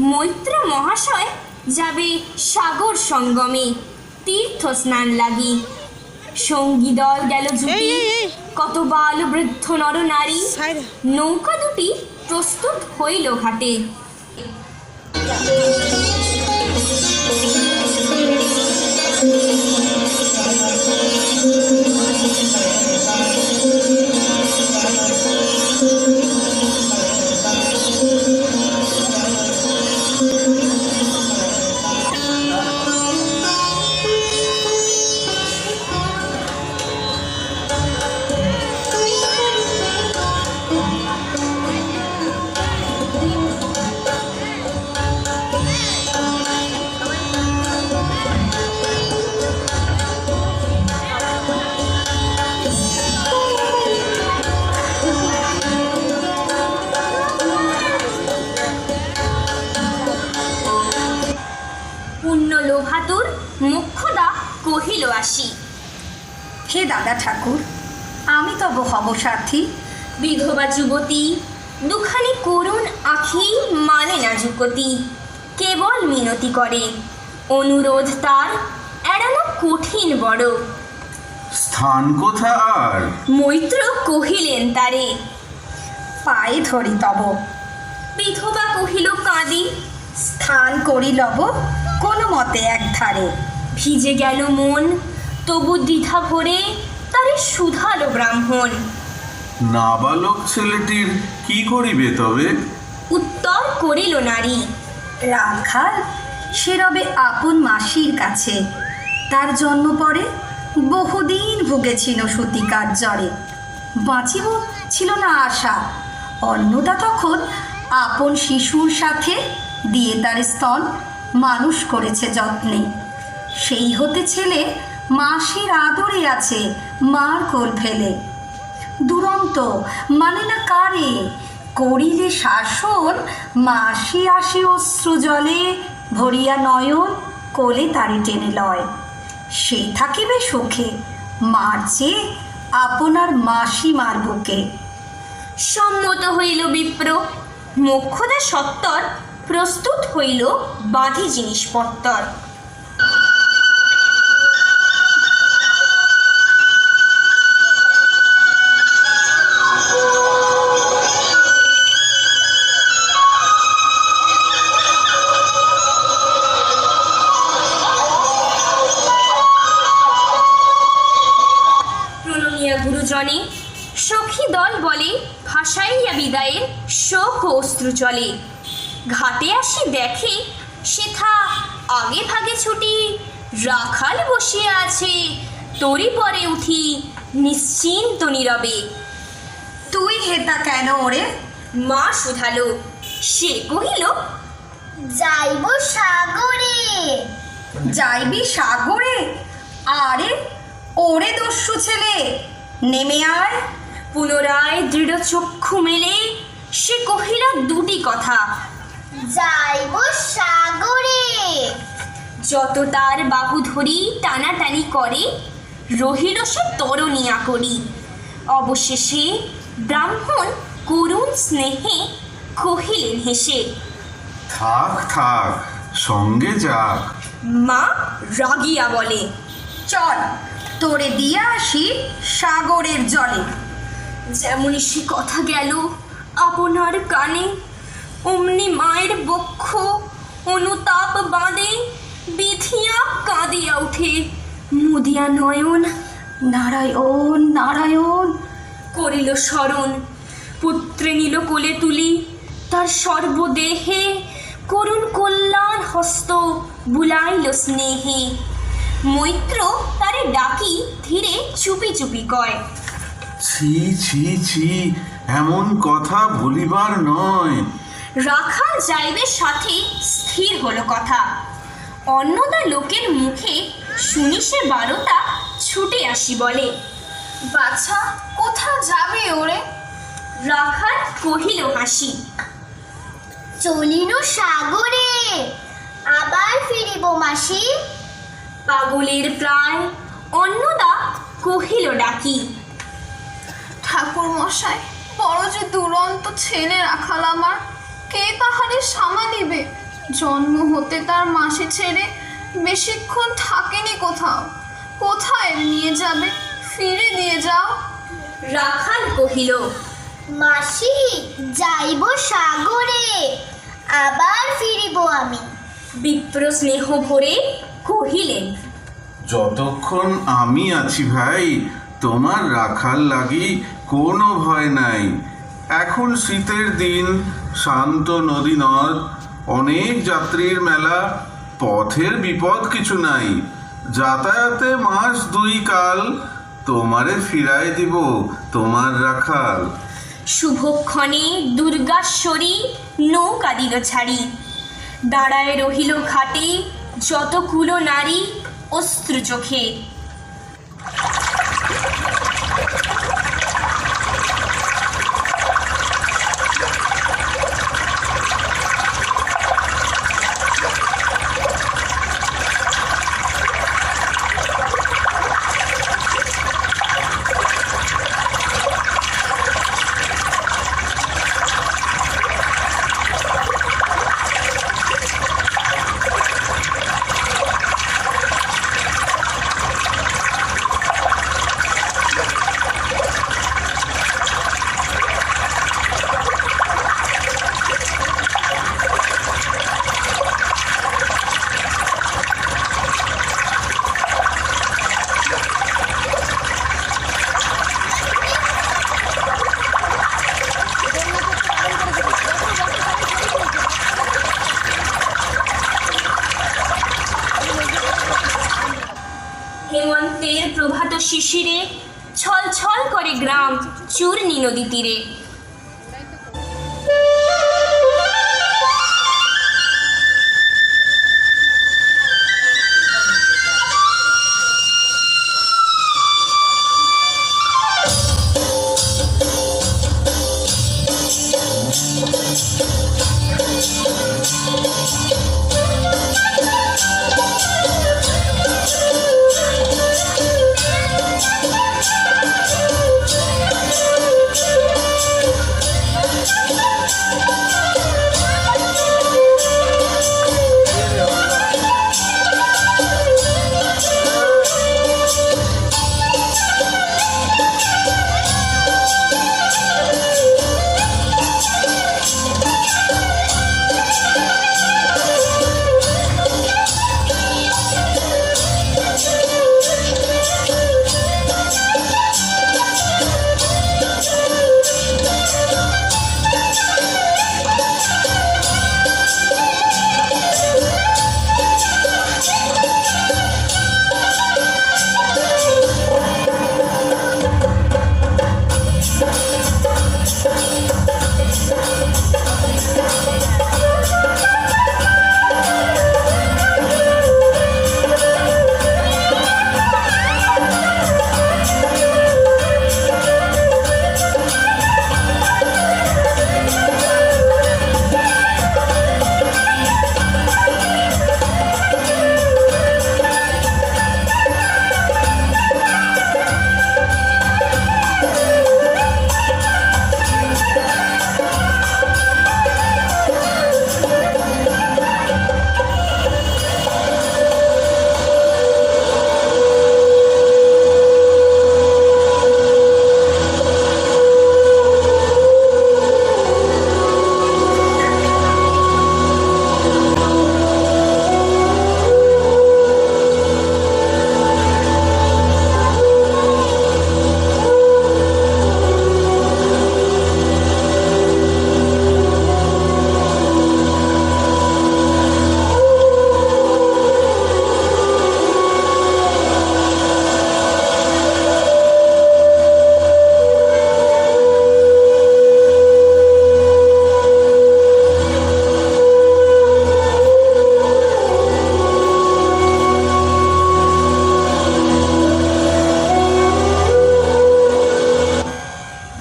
মৈত্র মহাশয় যাবে সাগর সঙ্গমে তীর্থ স্নান লাগি। সঙ্গী দল গেল জুটি, কত বাল বৃদ্ধ নর নারী। নৌকা দুটি প্রস্তুত হইল ঘাটে। লোভাতুর মুখ্যদা কহিল আসি। হে দাদা ঠাকুর, আমি তব হব সাথী। বিধবা যুবতী দুখানি করুণ আখি মানে না যুকতি, কেবল মিনতি করে অনুরোধ তার এড়ানো কঠিন বড়। স্থান কোথা আর? মৈত্র কহিলেন তারে। পায়ে ধরি তব। বিধবা কহিল কাঁদি। স্থান করি লব কোনো মতে এক ধারে। ভিজে গেল মন তবু দ্বিধা ভরে তারে শুধালো ব্রাহ্মণ। নাবালক ছেলেটির কি করিবে তবে? উত্তর করিল নারী। রাখাল সে রবে আপন মাসির কাছে। তার জন্ম পরে বহুদিন ভুগেছিল সতিকার জ্বরে। বাঁচিব ছিল না আশা। অন্নদা তখন আপন শিশুর সাথে দিয়ে তার স্তন মানুষ করেছে যত্নে। সেই হতে ছেলে মাসির আদরে আছে মার কোল ফেলে। দুরন্ত মানে না কারে করিলে শাসন, মাসি আসি অশ্রু জলে ভরিয়া নয়ন কোলে তারে টেনে লয়। সেই থাকিবে সুখে মার চেয়ে আপনার মাসি মার বুকে। সম্মত হইল বিপ্র। মোক্ষদা সত্তর প্রস্তুত হইল বাঁধি জিনিসপত্তর। প্রণনীয়া গুরুজনে সখী দল বলে ভাসাইয়া বিদায়ের শোক ও অশ্রু চলে। ঘাটে আসি দেখে সেথা আগে ভাগে ছুটি রাখাল বসিয়া আছে তরি পরে উঠি নিশ্চিন্ত নীরবে। তুই হেতা কেন ওরে? মা শুধালো। সে কহিল যাইব সাগরে। যাইবি সাগরে? আরে ওরে দস্যু ছেলে, নেমে আয়। পুনরায় দৃঢ় চক্ষু মেলে সে কহিল দুটি কথা। যাইব সাগরে। যত তার বাহু ধরি টানাটানি করে রহিল সে তরণিয়া করি। অবশেষে ব্রাহ্মণ করুণ স্নেহে কহিলেন হেসে, থাক থাক, সঙ্গে যাক। মা রাগিয়া বলে, চল তোরে দিয়ে আসি সাগরের জলে। যেমনি সে কথা গেল আপনার কানে অমনি মায়ের বক্ষ অনুতাপ বাঁধে বিধিয়া কাঁদিয়া উঠে মুদিয়া নয়ন। নারায়ণ নারায়ণ করিল স্মরণ। পুত্রে নিল কোলে তুলি তার সর্বদেহে করুণ কল্যাণ হস্ত বুলাইল স্নেহে। মৈত্র তারে ডাকি ধীরে চুপি চুপি কয়, ছি ছি ছি, এমন কথা বলিবার নয়। রাখাল যাইবে সাথে স্থির হলো কথা। অন্নদা লোকের মুখে শুনি সে বারতা ছুটে আসি বলে, বাছা কোথা যাবে ওরে? রাখাল কহিল হাসি, চলিনু সাগরে, আবার ফিরিব মাসি। পাগলের প্রায় অন্নদা কহিল ডাকি, ঠাকুর মশাই, বড় যে দুরন্ত ছেলে রাখাল আমার, কে তাহারে সামালিবে? জন্ম হতে তার মাসি ছেড়ে বেশিক্ষণ থাকেনি কোথাও। কোথায় নিয়ে যাবে? ফিরে দিয়ে যাও। রাখাল কহিল, মাসি, যাইব সাগরে, আবার ফিরিব আমি। বিপ্র স্নেহ ভরে কহিলেন, যতক্ষণ আমি আছি ভাই, তোমার রাখাল লাগি কোনো ভয় নাই। এখন শীতের দিন, শান্ত নদী নদ, অনেক যাত্রীর মেলা, পথের বিপদ কিছু নাই। যাতায়াতে মাস 2 কাল, তোমারে ফিরাই দিব তোমার রাখাল। শুভক্ষণে দুর্গাশ্বরী নৌকা দিল ছাড়ি। দাঁড়ায় রহিল ঘাটে যত কুলো নারী অশ্রু চোখে। হেমন্তের প্রভাত শিশিরে ছল ছল করে গ্রাম চূর্ণী নদী তীরে।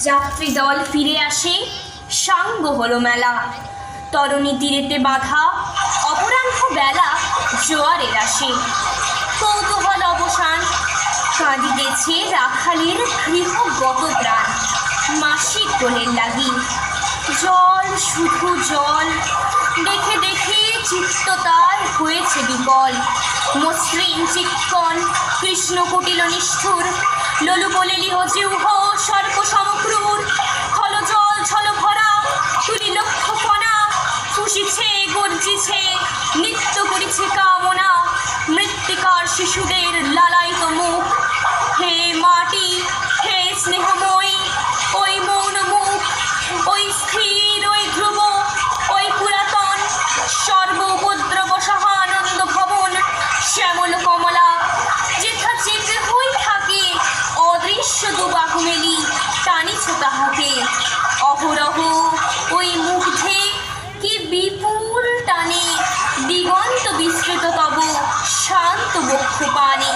যাত্রী দল ফিরে আসে, সাঙ্গ হলো মেলা। তরণী তীরেতে বাঁধা অপরাহ্ন বেলা জোয়ারের আসে। কৌতূহল অবসান, কাঁদিতেছে রাখালের গৃহগত প্রাণ। মাসিক কোলের লাগি জল, শুধু জল, দেখে দেখে চিত হয়েছে বিকল। মসৃণ চিক্কণ কৃষ্ণ কুটিল নিষ্ঠুর, ললু বলে লিহ জিহ্ব সর্প সমক্রূর। খল জল ছল ভরা তুলি লক্ষ কণা, ফুসিছে গর্জিছে নৃত্য করিছে কামনা। মৃত্তিকার শিশুদের লালায়িত মুখ, হে মাটি হে স্নেহময়ী, ওই মৌন মুখ, ওই স্থির ওই ধ্রুব, ওই পুরাতন সর্বোপদ্রব সহানন্দ ভবন। শ্যামল কমলা যেথা চেপে হই থাকে, অদৃশ্য দুবাহু মেলি টানিছ তাহাকে। অহরহ ওই মুগ্ধে কি বিপুল টানে, দিগন্ত বিস্তৃত তব শান্ত বক্ষ পানে।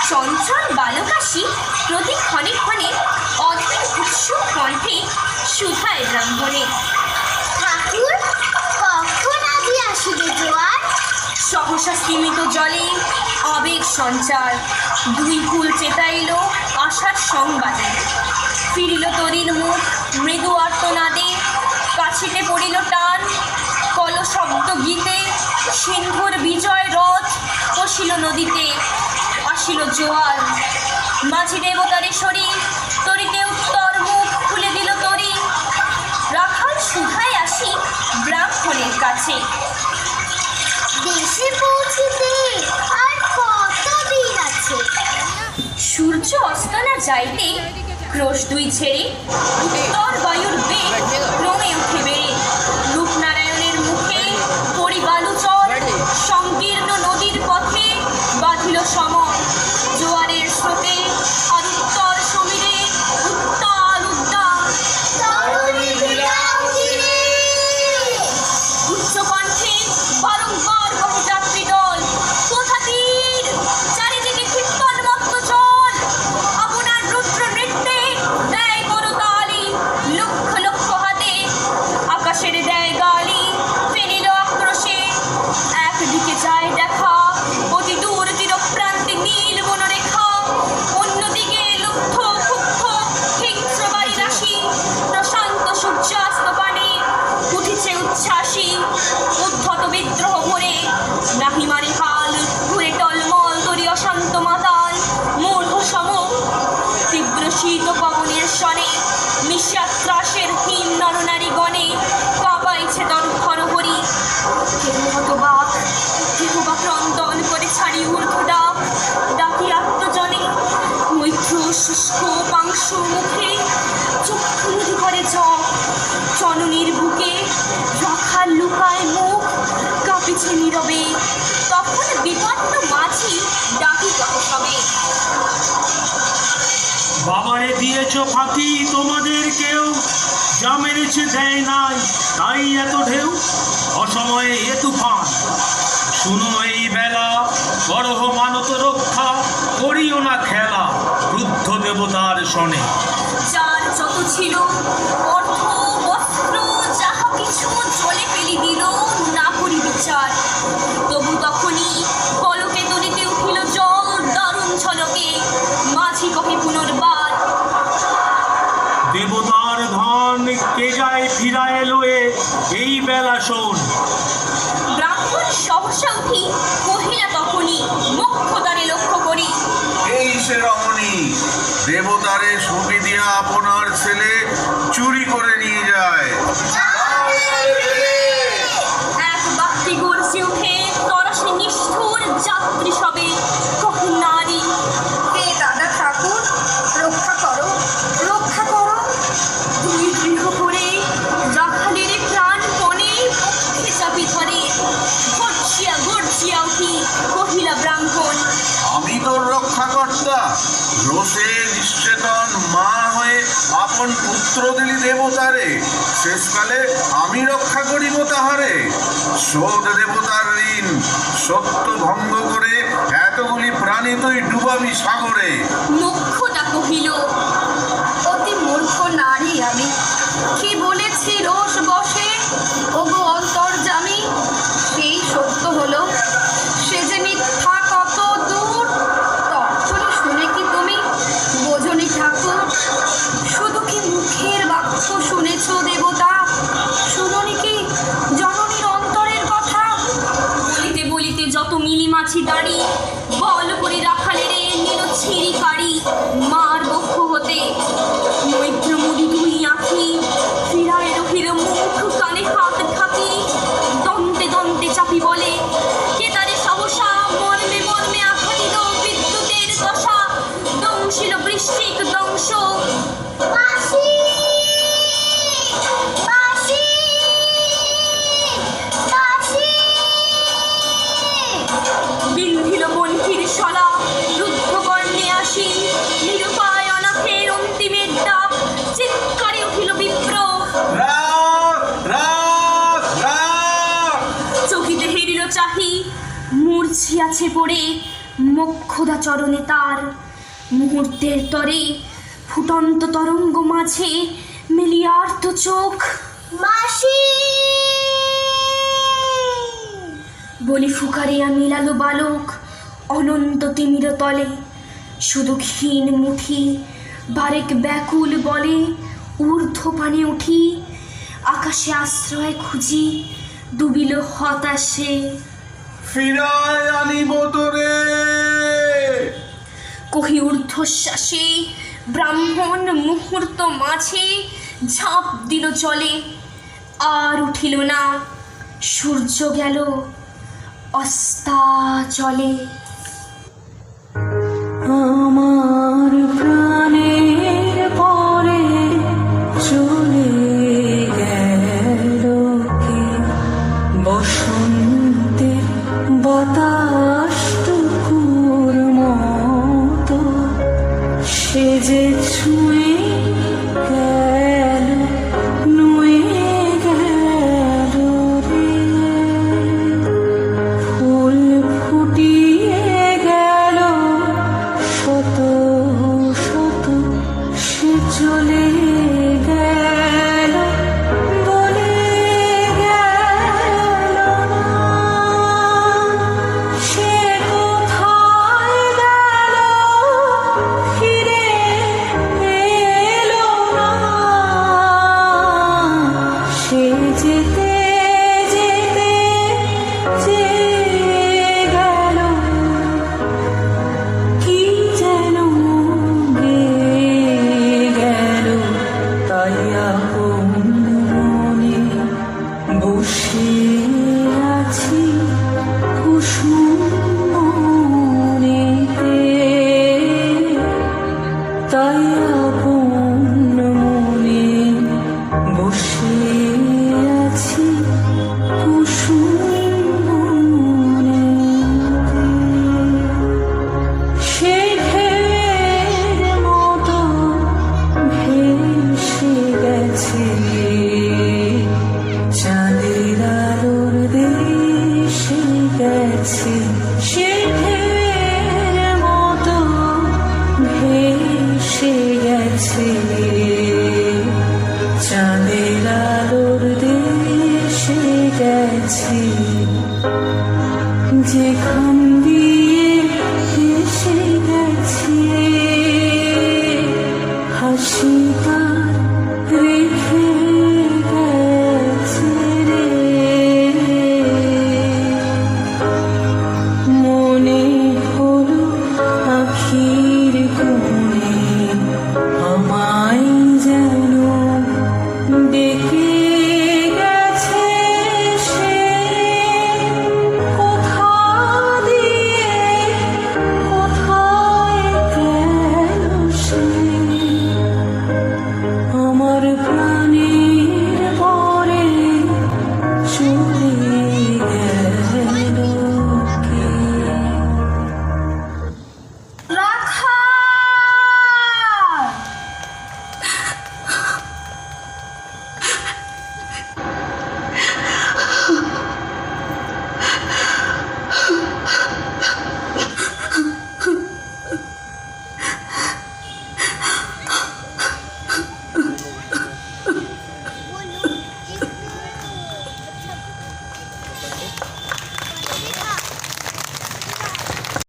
চঞ্চল বালকাশী প্রতি ক্ষণে ক্ষণে অধীর উৎসুক কণ্ঠে সুধায় ব্রাহ্মণে। ঠাকুর, কখন আজি আসিবে জোয়ার? সহসা স্তিমিত জলে আবেগ সঞ্চার, দুই ফুল চেতাইল আশার সংবাদে। ফিরিল তরীর মুখ মৃদু আর্তনাদে, কাছিতে পড়িল টান কল শব্দ গীতে। সিন্ধুর বিজয় রথ পশিল নদীতে, আসিল জোয়ার। মাঝি দেবতারে শরীর তরিতে উত্তর মুখ খুলে দিল তরি। রাখাল সুধায় আসি ব্রাহ্মণের কাছে। দেশে পৌঁছিতে আর কতদিন আছে? সূর্য অস্ত না যাইতে ক্রোশ দুই ছেড়ে, উত্তর বায়ুর বেগ ক্রমে উঠে বেড়ে। রূপনারায়ণের মুখে পরিবালু চর, সংকীর্ণ নদীর পথে বাঁধিল সমর। জোয়ারের স্রোতে আর উত্তর সমীরে উত্তাল উদ্দাম। তরুণী বিরাঙ্গিনী! উচ্চ কণ্ঠে বারংবার কহে যাত্রী দল, কোথা তীর চারিদিকে কীর্তনমত্ত জল। আপনার রুদ্র নৃত্যে দেয় করতালি, লক্ষ লক্ষ হাতে আকাশের দেয় গালি। ফেনিল আক্রোশে একদিকে যায় দেখা, অতি দূর চিরপ্রান্তে নীল বনরেখা। অন্যদিকে লুব্ধ ক্ষুব্ধ হিংস্র বাড়ি রাশি, প্রশান্ত সূর্যাস্ত পানে উঠিছে উচ্ছ্বাসী। উদ্ধত বিদ্রোহ ভরে নাহি মারে হাল, ঘুরে টলমল তরি অশান্ত মাতাল। মূর্ধ সম তীব্র শীত পবনের স্বনে, মিশা ত্রাসের হিম নরনারী গণে কাঁপাইছে হরহরি। কেহ হতবাক, কেহ বা ক্রন্দন করে ছাড়ি ঊর্ধ্ব ডাক। ডাকি আত্মজনে মৈত্র শুষ্ক পাংশু মুখে, চক্ষু নদী করে জপ। জননীর বুকে রাখাল লুকায় মুখ, কাঁপিছে নীরবে। তখন বিপন্ন মাঝি ডাকি কহে সবে। বাবারে দিয়েছ ফাঁকি তোমাদের কেউ, যা মেরেছে দেয় নাই তাই এত ঢেউ। অসময়ে এ তুফান শুনো এই বেলা, করহ মানত রক্ষা করিও না খেলা। রুদ্ধ দেবতার শনে যার যত ছিল অর্থ বস্ত্র যাহা কিছু জলে ফেলি দিল না করি বিচার। তবু তখনই পলকে তলিতে উঠিল জল দারুণ ঝলকে। মাঝি কহে পুনর্বার, দেবতার ধন কে যায় ফিরায় লয়ে, এই বেলা শোন। ব্রাহ্মণ সহসা উঠি কহিলা তখনই মুখ্যতারে লক্ষ্য করি। এই সে রমণী, দেবতারে সঁপি দিয়া আপনার ছেলে চুরি করে নিয়ে যায়। এক বাক্যে গর্জে উঠে তরসে নিষ্ঠুর যাত্রী সবে। কহে নারী, হে দাদা ঠাকুর, রক্ষা করো, রক্ষা করো। দুই দৃঢ় করে রাখালের প্রাণপণে পক্ষে চাপি ধরে। গর্জিয়া গর্জিয়া উঠি কহিলা ব্রাহ্মণ, আমি তোর রক্ষাকর্তা, রোষে নিশ্চেতন মা হয়ে আপন পুত্র দিলি দেবতারে। শেষকালে আমি রক্ষা করিব তাহারে। শোধ দেবতার ঋণ, সত্য ভঙ্গ করে এতগুলি প্রাণী তুই ডুবাবি সাগরে। মুখ্যটা কহিল, অতি মূর্খ নারী আমি, কি বলেছি রোষ বসে। ওগো অন্তর্যামী, সেই সত্য হলো, সে যে মিথ্যা কত দূর। তর্জনী শুনে কি তুমি বোঝনি ঠাকুর? শুধু কি মুখের বাক্য শুনেছ দেবতা? শুনোনি কি জননীর অন্তরের কথা? বলিতে মাঝি দাঁড়ি বল করে রাখালেরে নিল ছিঁড়ি কাড়ি মার বক্ষ হতে মৈত্র মুদি দুই আঁখি ফিরায় রহিল মুখ কানে হাত ঢাকি দন্তে দন্তে চাপি বলে কে তারে সহসা মর্মে মর্মে আঘা দিল বিদ্যুতের দশা দংশিল বৃশ্চিক দংশ মাসি মাসি মাসি বিন্ধিল বন্ধির শলা রুদ্ধ বর্ণে আসি নিরুপায় অনাথের অন্তিমের ডাক চিৎকারে উঠিল বিপ্র চকিতে হেরিল চাহি মূর্ছিয়াছে পড়ে মোক্ষদা চরণে তার মুহূর্তের তরে ফুটন্ত তরঙ্গ মাঝে মেলিয়ার্ত চোখ মাসি বলি ফুকারিয়া মিলালো বালক অনন্ত তিমির তলে শুধু ক্ষীণ মুঠি বারেক ব্যাকুল বলে ঊর্ধ্ব পানে উঠি আকাশে আশ্রয় খুঁজি ডুবিল হতাশে ফিরায় আনিব তোরে। কহি ঊর্ধ্বশ্বাসে ব্রাহ্মণ মুহূর্ত মাঝে ঝাঁপ দিল চলে আর উঠিল না সূর্য গেল অস্তাচলে। আমার প্রাণের পরে চলে গেল কে বসন্তের বাতাসটুকুর মতো সে যে ছুঁয়ে গেল নুয়ে গেল রে ফুল ফুটিয়ে গেল শত শত সে চলে গেল বলে গেল না সে কোথায় গেল ফিরে এলো না সে যেতে যেতে যে গেল কি যেন গেয়ে গেল তাই আপন মনে বসে আছি কুসুম মনেতে তাই আপন মনে বসে আছি কুসুম মনেতে সে ঢেউয়ের মতো ভেসে গেছে চাঁদের আলোর দেশে গেছে সে ঢেউয়ের মতো ভেসে গেছে চাঁদের আলোর দেশে গেছে যেখানে